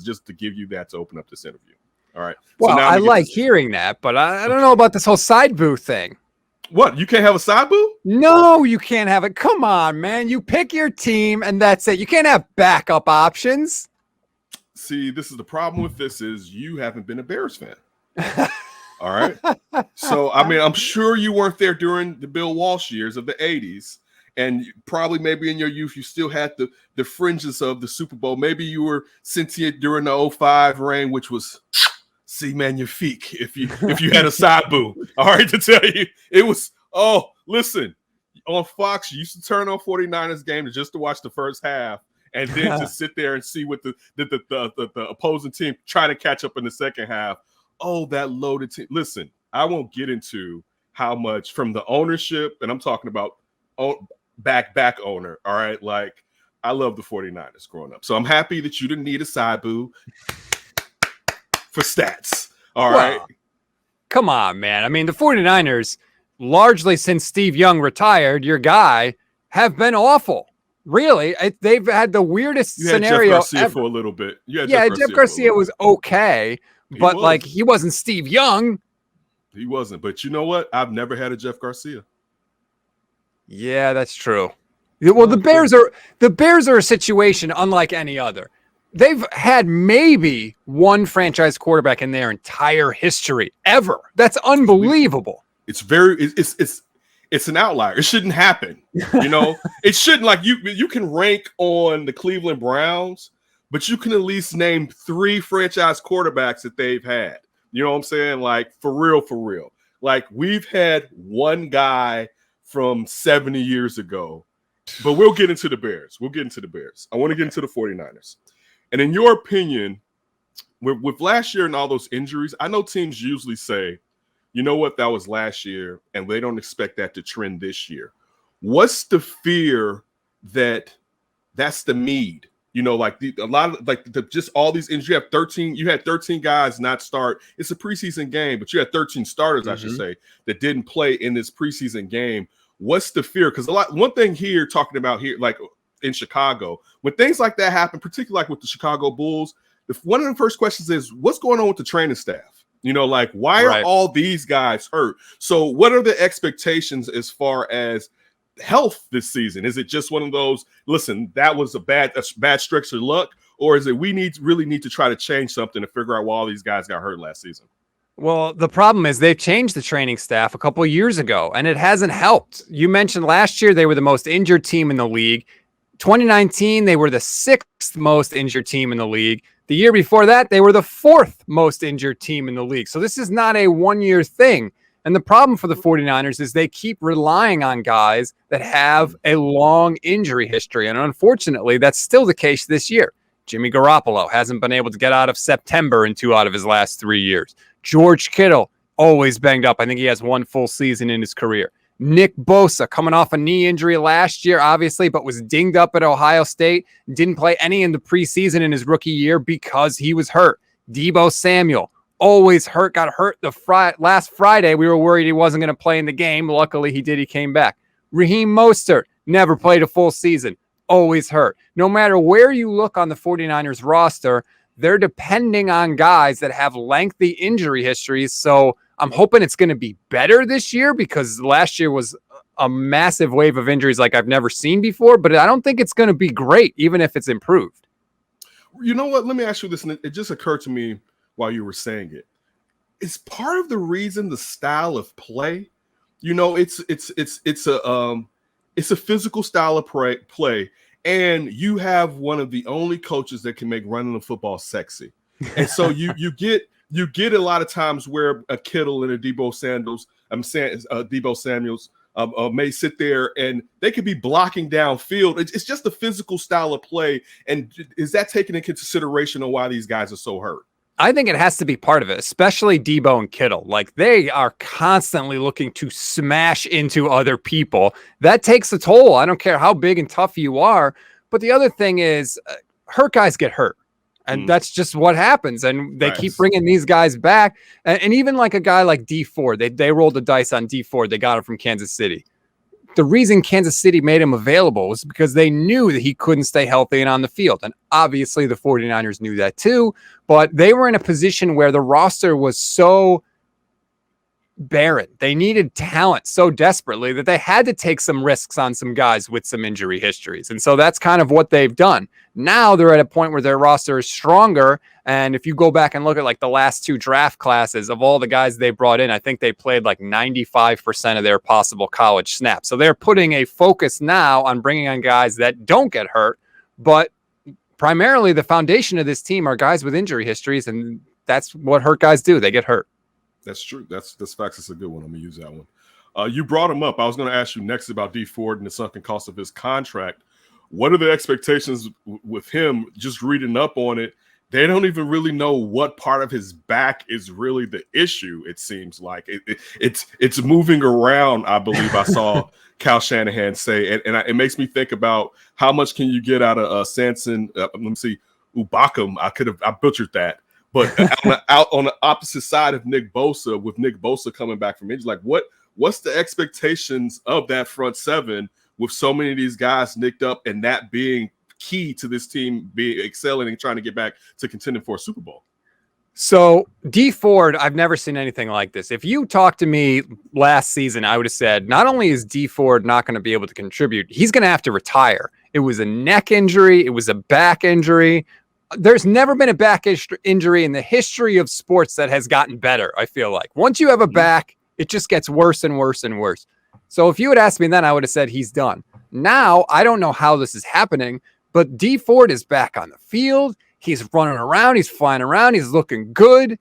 just to give you that to open up this interview. All right. Well, so I like hearing that, but I don't know about this whole side boo thing. What? You can't have a side boo? No, you can't have it. Come on, man. You pick your team and that's it. You can't have backup options. See, this is the problem with this is you haven't been a Bears fan. All right. So, I mean, I'm sure you weren't there during the Bill Walsh years of the 80s. And probably maybe in your youth, you still had the fringes of the Super Bowl. Maybe you were sentient during the 05 reign, which was see magnifique if you had a side boo. All right, to tell you. It was, oh, listen, on Fox, you used to turn on 49ers game just to watch the first half and then to sit there and see what the opposing team try to catch up in the second half. Oh, that loaded team. Listen, I won't get into how much from the ownership, and I'm talking about back owner, all right? Like, I love the 49ers growing up. So I'm happy that you didn't need a side boo for stats, all right? Come on, man. I mean, the 49ers, largely since Steve Young retired, your guy, have been awful. Really, they've had the weirdest scenario Jeff Garcia ever. For a little bit. Jeff Garcia was okay, but like he wasn't Steve Young. He wasn't. But you know what? I've never had a Jeff Garcia. Yeah, that's true. Well, the Bears are a situation unlike any other. They've had maybe one franchise quarterback in their entire history ever. That's unbelievable. It's an outlier. It shouldn't happen. You know, it shouldn't. Like you can rank on the Cleveland Browns, but you can at least name 3 franchise quarterbacks that they've had. You know what I'm saying? Like for real. Like we've had one guy from 70 years ago, but we'll get into the Bears. I want to get into the 49ers. And in your opinion, with last year and all those injuries, I know teams usually say, you know what, that was last year, and they don't expect that to trend this year. What's the fear that's the need? You know, like just all these injuries. You had 13 guys not start. It's a preseason game, but you had 13 starters, I should say, that didn't play in this preseason game. What's the fear? Because one thing here, talking about here, like in Chicago, when things like that happen, particularly like with the Chicago Bulls, one of the first questions is, what's going on with the training staff? You know, like, why are all these guys hurt? So what are the expectations as far as health this season? Is it just one of those, listen, that was a bad stretch of luck? Or is it we really need to try to change something to figure out why all these guys got hurt last season? Well, the problem is they've changed the training staff a couple of years ago, and it hasn't helped. You mentioned last year they were the most injured team in the league. 2019, they were the 6th most injured team in the league. The year before that, they were the 4th most injured team in the league. So this is not a one-year thing. And the problem for the 49ers is they keep relying on guys that have a long injury history. And unfortunately, that's still the case this year. Jimmy Garoppolo hasn't been able to get out of September in 2 out of his last 3 years. George Kittle, always banged up. I think he has 1 full season in his career. Nick Bosa, coming off a knee injury last year, obviously, but was dinged up at Ohio State. Didn't play any in the preseason in his rookie year because he was hurt. Deebo Samuel, always hurt, got hurt last Friday. We were worried he wasn't going to play in the game. Luckily, he did. He came back. Raheem Mostert, never played a full season. Always hurt. No matter where you look on the 49ers roster, they're depending on guys that have lengthy injury histories. So I'm hoping it's going to be better this year because last year was a massive wave of injuries like I've never seen before, but I don't think it's going to be great, even if it's improved. You know what? Let me ask you this. And it just occurred to me while you were saying it. Is part of the reason the style of play, you know, it's a physical style of play. And you have one of the only coaches that can make running the football sexy. And so you get a lot of times where a Kittle and a Deebo Samuels may sit there and they could be blocking downfield. It's just a physical style of play. And is that taken into consideration on why these guys are so hurt? I think it has to be part of it, especially Deebo and Kittle. Like, they are constantly looking to smash into other people. That takes a toll. I don't care how big and tough you are. But the other thing is, hurt guys get hurt. And that's just what happens. And they keep bringing these guys back. And even like a guy like D Ford, they rolled the dice on D Ford. They got him from Kansas City. the reason Kansas City made him available was because they knew that he couldn't stay healthy and on the field. And obviously the 49ers knew that too, but they were in a position where the roster was so barren. They needed talent so desperately that they had to take some risks on some guys with some injury histories. And so that's kind of what they've done. Now they're at a point where their roster is stronger. And if you go back and look at like the last 2 draft classes of all the guys they brought in, I think they played like 95% of their possible college snaps. So they're putting a focus now on bringing on guys that don't get hurt, but primarily the foundation of this team are guys with injury histories. And that's what hurt guys do. They get hurt. That's true. That's facts. It's a good one. I'm gonna use that one. You brought him up. I was going to ask you next about D Ford and the sunken cost of his contract. What are the expectations with him? Just reading up on it, they don't even really know what part of his back is really the issue. It seems like it's moving around. I believe I saw Kyle Shanahan say, and it makes me think about how much can you get out of Samson? Let me see, Ubakam. I butchered that. But out on the opposite side of Nick Bosa, with Nick Bosa coming back from injury, like what's the expectations of that front seven with so many of these guys nicked up, and that being key to this team being excelling and trying to get back to contending for a Super Bowl? So D Ford, I've never seen anything like this. If you talked to me last season, I would have said, not only is D Ford not going to be able to contribute, he's going to have to retire. It was a neck injury. It was a back injury. There's never been a back injury in the history of sports that has gotten better, I feel like. Once you have a back, it just gets worse and worse and worse. So if you had asked me then, I would have said he's done. Now, I don't know how this is happening, but D Ford is back on the field. He's running around. He's flying around. He's looking good.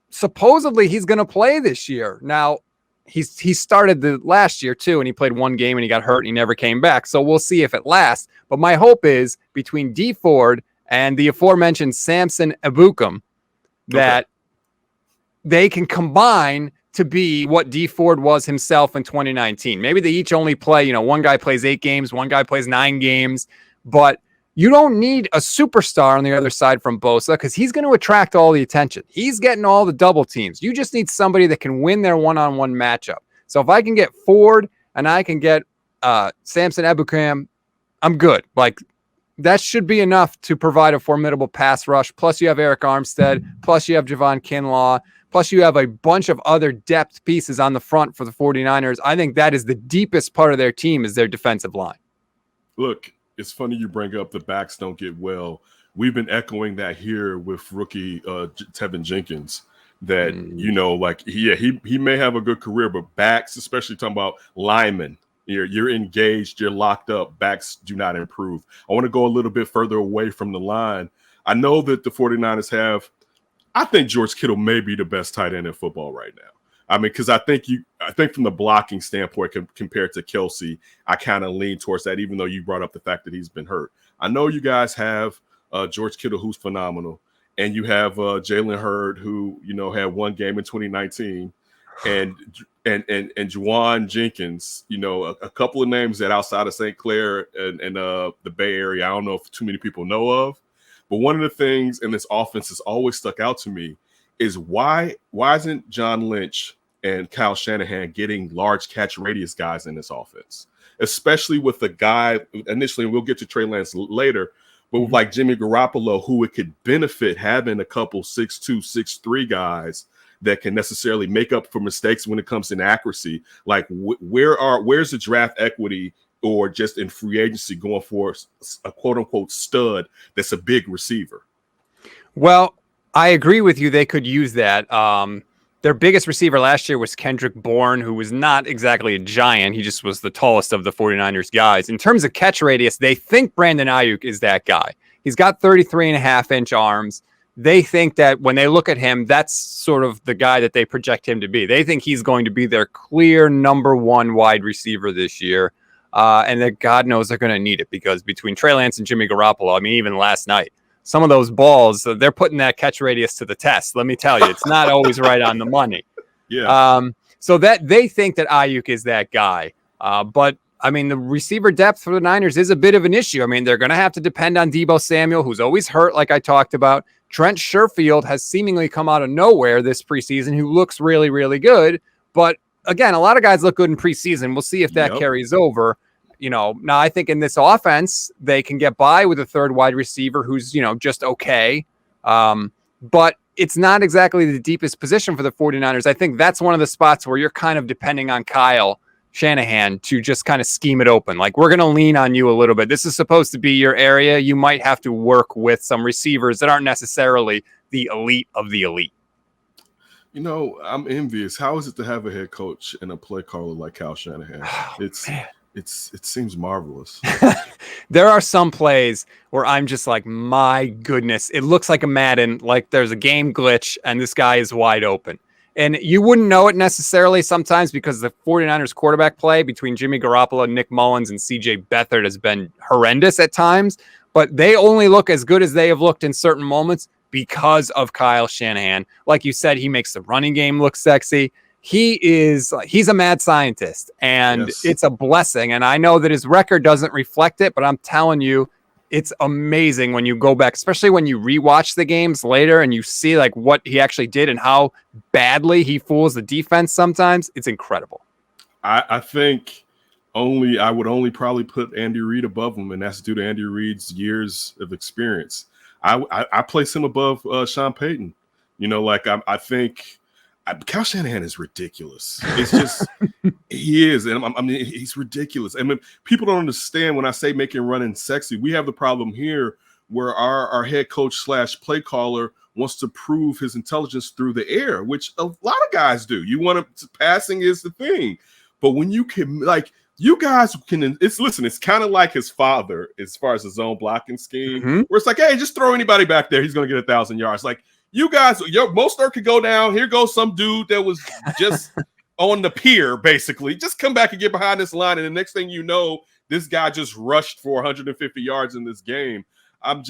Supposedly, he's going to play this year. Now, he started the last year, too, and he played one game, and he got hurt, and he never came back. So we'll see if it lasts. But my hope is between D Ford and the aforementioned Samson Ebukam that they can combine to be what D Ford was himself in 2019. Maybe they each only play, one guy plays 8 games, one guy plays 9 games, but you don't need a superstar on the other side from Bosa because he's going to attract all the attention. He's getting all the double teams. You just need somebody that can win their one-on-one matchup. So if I can get Ford and I can get Samson Ebukam, I'm good. Like, that should be enough to provide a formidable pass rush. Plus, you have Eric Armstead. Plus, you have Javon Kinlaw. Plus, you have a bunch of other depth pieces on the front for the 49ers. I think that is the deepest part of their team is their defensive line. Look, it's funny you bring up the backs don't get well. We've been echoing that here with rookie Tevin Jenkins. That he may have a good career, but backs, especially talking about linemen. You're engaged, you're locked up, backs do not improve. I want to go a little bit further away from the line. I know that the 49ers I think George Kittle may be the best tight end in football right now. I mean, because I think from the blocking standpoint compared to Kelsey, I kind of lean towards that, even though you brought up the fact that he's been hurt. I know you guys have George Kittle, who's phenomenal, and you have Jalen Hurd, who, had one game in 2019, and Juwan Jenkins, a couple of names that outside of St. Clair and the Bay Area, I don't know if too many people know of. But one of the things in this offense that's always stuck out to me is why isn't John Lynch and Kyle Shanahan getting large catch radius guys in this offense, especially with the guy initially, and we'll get to Trey Lance later, but with like Jimmy Garoppolo, who it could benefit having a couple 6'2", 6'3" guys that can necessarily make up for mistakes when it comes to accuracy. Like where's the draft equity or just in free agency going for a quote unquote stud that's a big receiver? Well, I agree with you. They could use that. Their biggest receiver last year was Kendrick Bourne, who was not exactly a giant. He just was the tallest of the 49ers guys. In terms of catch radius, they think Brandon Ayuk is that guy. He's got 33.5-inch arms. They think that when they look at him, that's sort of the guy that they project him to be. They think he's going to be their clear number 1 wide receiver this year. And that God knows they're going to need it because between Trey Lance and Jimmy Garoppolo, I mean, even last night, some of those balls, they're putting that catch radius to the test. Let me tell you, it's not always right on the money. Yeah. So that they think that Ayuk is that guy. But I mean, the receiver depth for the Niners is a bit of an issue. I mean, they're going to have to depend on Deebo Samuel, who's always hurt, like I talked about. Trent Sherfield has seemingly come out of nowhere this preseason, who looks really, really good. But again, a lot of guys look good in preseason. We'll see if that carries over. Now I think in this offense, they can get by with a third wide receiver who's, just okay. But it's not exactly the deepest position for the 49ers. I think that's one of the spots where you're kind of depending on Kyle Shanahan to just kind of scheme it open. Like, we're going to lean on you a little bit. This is supposed to be your area. You might have to work with some receivers that aren't necessarily the elite of the elite. I'm envious. How is it to have a head coach and a play caller like Kyle Shanahan? It seems marvelous. There are some plays where I'm just like, my goodness, it looks like a Madden, like there's a game glitch and this guy is wide open. And you wouldn't know it necessarily sometimes because the 49ers quarterback play between Jimmy Garoppolo, Nick Mullins, and CJ Beathard has been horrendous at times, but they only look as good as they have looked in certain moments because of Kyle Shanahan. Like you said, he makes the running game look sexy. He's a mad scientist, and It's a blessing. And I know that his record doesn't reflect it, but I'm telling you, it's amazing when you go back, especially when you rewatch the games later and you see like what he actually did and how badly he fools the defense sometimes. It's incredible. I think I would only probably put Andy Reid above him, and that's due to Andy Reid's years of experience. I place him above Sean Payton. I think Kyle Shanahan is ridiculous. It's just he is, and I mean he's ridiculous. I mean, people don't understand when I say making running sexy. We have the problem here where our head coach / play caller wants to prove his intelligence through the air, which a lot of guys do. You want to passing is the thing, but when you can you guys can. It's kind of like his father as far as his own blocking scheme, where it's like, hey, just throw anybody back there, he's going to get 1,000 yards. Like. You guys, your Mostert could go down. Here goes some dude that was just on the pier, basically. Just come back and get behind this line, and the next thing you know, this guy just rushed for 150 yards in this game. I'm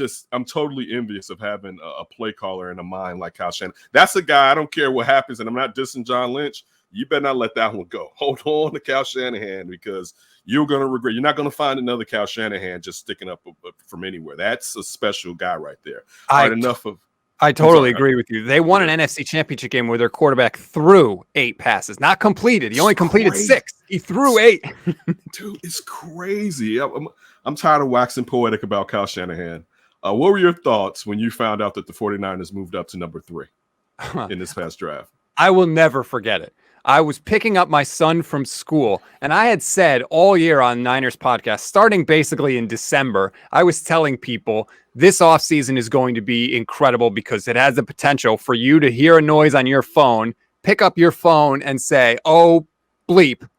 totally envious of having a play caller in a mind like Kyle Shanahan. That's a guy, I don't care what happens, and I'm not dissing John Lynch. You better not let that one go. Hold on to Kyle Shanahan because you're going to regret. You're not going to find another Kyle Shanahan just sticking up from anywhere. That's a special guy right there. I totally agree with you. They won an NFC championship game where their quarterback threw 8 passes, not completed. He only completed 6. He threw 8. Dude, it's crazy. I'm tired of waxing poetic about Kyle Shanahan. What were your thoughts when you found out that the 49ers moved up to number 3 in this past draft? I will never forget it. I was picking up my son from school, and I had said all year on Niners podcast, starting basically in December, I was telling people this offseason is going to be incredible because it has the potential for you to hear a noise on your phone, pick up your phone and say, oh, bleep,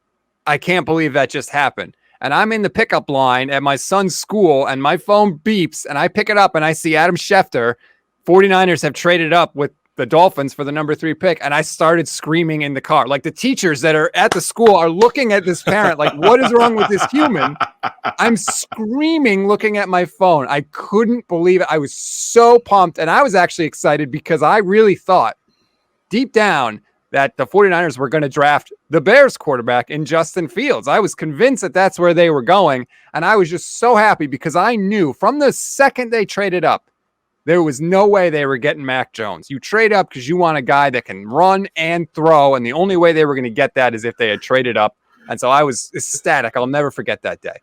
I can't believe that just happened. And I'm in the pickup line at my son's school, and my phone beeps, and I pick it up, and I see Adam Schefter. 49ers have traded up with the Dolphins for the number 3 pick. And I started screaming in the car. Like the teachers that are at the school are looking at this parent like, what is wrong with this human? I'm screaming, looking at my phone. I couldn't believe it. I was so pumped. And I was actually excited because I really thought deep down that the 49ers were going to draft the Bears quarterback in Justin Fields. I was convinced that that's where they were going. And I was just so happy because I knew from the second they traded up, there was no way they were getting Mac Jones. You trade up because you want a guy that can run and throw, and the only way they were going to get that is if they had traded up. And so I was ecstatic. I'll never forget that day.